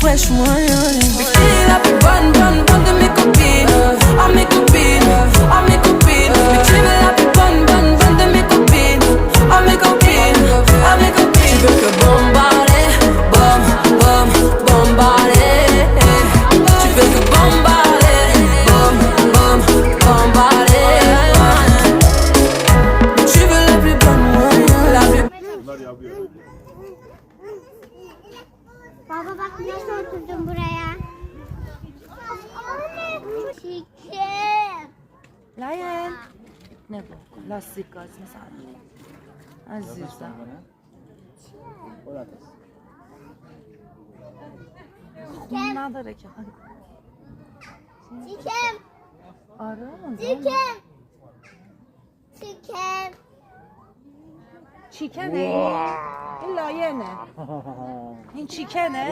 mexe manhã. Biquíni, ban, ban, ban de minha copina. A minha copina, a minha copina. Biquíni, ban, ban, ban de minha copina. A minha copina, a minha copina. Tu veux que bombarder, bom, bom, bombarder. Tu veux que bombarder, bom, bom, bombarder. Tu veux la plus bonne moyenne, la plus. Baba bak nasıl oturdum buraya. Çiçek. Layen. Ne bu? Lastik gaz mesela. Azizim. Bunlar da reki. Çiçek. Arama. Çiçek. Çiçek. Çikene. İlla yene. Çikene.